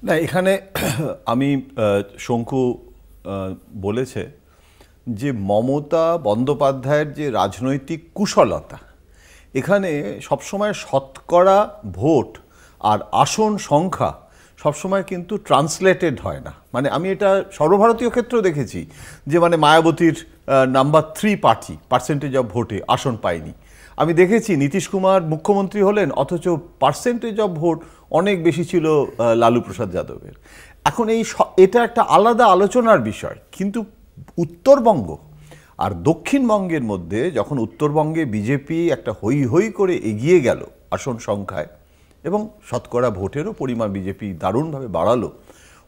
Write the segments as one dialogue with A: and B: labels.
A: না, এখানে আমি শঙ্কু বলেছে যে মমতা বন্দ্যোপাধ্যায়ের যে রাজনৈতিক কুশলতা, এখানে সবসময় শতকরা ভোট আর আসন সংখ্যা সবসময় কিন্তু ট্রান্সলেটেড হয় না। মানে আমি এটা সর্বভারতীয় ক্ষেত্রেও দেখেছি যে মানে মায়াবতীর নাম্বার 3 পার্টি পার্সেন্টেজ অফ ভোটে আসন পায়নি। আমি দেখেছি নীতিশ কুমার মুখ্যমন্ত্রী হলেন অথচ পার্সেন্টেজ অফ ভোট অনেক বেশি ছিল লালু প্রসাদ যাদবের। এখন এটা একটা আলাদা আলোচনার বিষয়, কিন্তু উত্তরবঙ্গ আর দক্ষিণবঙ্গের মধ্যে যখন উত্তরবঙ্গে বিজেপি একটা হই হই করে এগিয়ে গেল আসন সংখ্যায় এবং শতকরা ভোটেরও পরিমাণ বিজেপি দারুণভাবে বাড়ালো,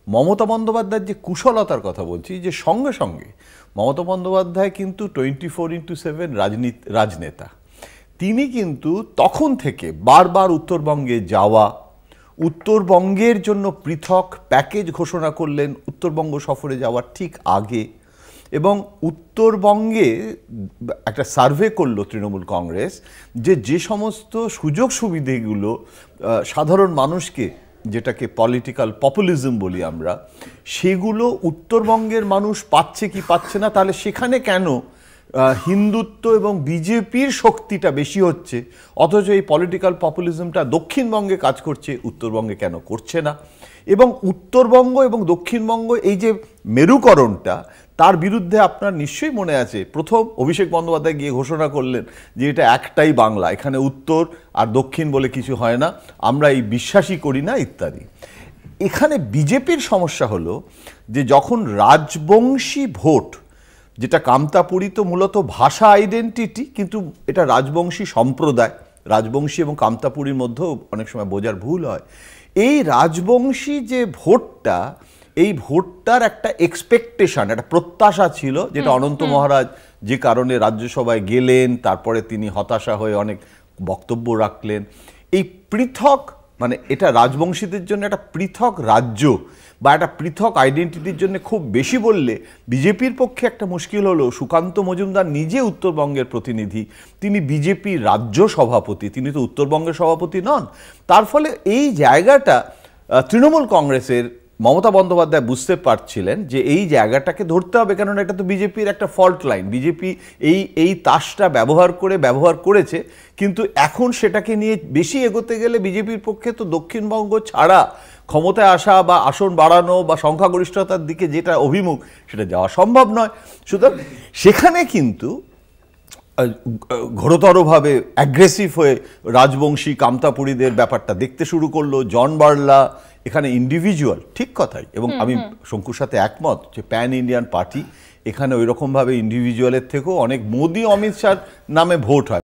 A: মমতা বন্দ্যোপাধ্যায়ের যে কুশলতার কথা বলছি, যে সঙ্গে সঙ্গে মমতা বন্দ্যোপাধ্যায় কিন্তু 24x7 রাজনেতা। তিনি কিন্তু তখন থেকে বারবার উত্তরবঙ্গে যাওয়া, উত্তরবঙ্গের জন্য পৃথক প্যাকেজ ঘোষণা করলেন উত্তরবঙ্গ সফরে যাওয়ার ঠিক আগে, এবং উত্তরবঙ্গে একটা সার্ভে করলো তৃণমূল কংগ্রেস যে সমস্ত সুযোগ সুবিধেগুলো সাধারণ মানুষকে, যেটাকে পলিটিক্যাল পপুলিজম বলি আমরা, সেগুলো উত্তরবঙ্গের মানুষ পাচ্ছে কি পাচ্ছে না, তাহলে সেখানে কেন হিন্দুত্ব এবং বিজেপির শক্তিটা বেশি হচ্ছে, অথচ এই পলিটিক্যাল পপুলিজমটা দক্ষিণবঙ্গে কাজ করছে, উত্তরবঙ্গে কেন করছে না। এবং উত্তরবঙ্গ এবং দক্ষিণবঙ্গ এই যে মেরুকরণটা, তার বিরুদ্ধে আপনার নিশ্চয়ই মনে আছে প্রথম অভিষেক বন্দ্যোপাধ্যায় গিয়ে ঘোষণা করলেন যে এটা একটাই বাংলা, এখানে উত্তর আর দক্ষিণ বলে কিছু হয় না, আমরা এই বিশ্বাসই করি না ইত্যাদি। এখানে বিজেপির সমস্যা হলো যে যখন রাজবংশী ভোট, যেটা কামতাপুরী তো মূলত ভাষা আইডেন্টিটি, কিন্তু এটা রাজবংশী সম্প্রদায়, রাজবংশী এবং কামতাপুরীর মধ্যেও অনেক সময় বোঝার ভুল হয়। এই রাজবংশী যে ভোটটা, এই ভোটটার একটা এক্সপেকটেশন, একটা প্রত্যাশা ছিল, যেটা অনন্ত মহারাজ যে কারণে রাজ্যসভায় গেলেন, তারপরে তিনি হতাশা হয়ে অনেক বক্তব্য রাখলেন। এই পৃথক, মানে এটা রাজবংশীদের জন্য একটা পৃথক রাজ্য বা একটা পৃথক আইডেন্টিটির জন্য খুব বেশি বললে বিজেপির পক্ষে একটা মুশকিল হলো, সুকান্ত মজুমদার নিজে উত্তরবঙ্গের প্রতিনিধি, তিনি বিজেপির রাজ্য সভাপতি, তিনি তো উত্তরবঙ্গের সভাপতি নন। তার ফলে এই জায়গাটা তৃণমূল কংগ্রেসের মমতা বন্দ্যোপাধ্যায় বুঝতে পারছিলেন যে এই জায়গাটাকে ধরতে হবে, কেননা এটা তো বিজেপির একটা ফল্ট লাইন। বিজেপি এই তাসটা ব্যবহার করেছে, কিন্তু এখন সেটাকে নিয়ে বেশি এগোতে গেলে বিজেপির পক্ষে তো দক্ষিণবঙ্গ ছাড়া ক্ষমতায় আসা বা আসন বাড়ানো বা সংখ্যাগরিষ্ঠতার দিকে যেটা অভিমুখ, সেটা যাওয়া সম্ভব নয়। সুতরাং সেখানে কিন্তু ঘোরতরভাবে অ্যাগ্রেসিভ হয়ে রাজবংশী কামতাপুরীদের ব্যাপারটা দেখতে শুরু করলো। জন বার্লা এখানে ইন্ডিভিজুয়াল, ঠিক কথাই, এবং আমি শঙ্কুর সাথে একমত যে প্যান ইন্ডিয়ান পার্টি, এখানে ওই রকমভাবে ইন্ডিভিজুয়ালের থেকেও অনেক মোদি অমিত শাহর নামে ভোট হয়।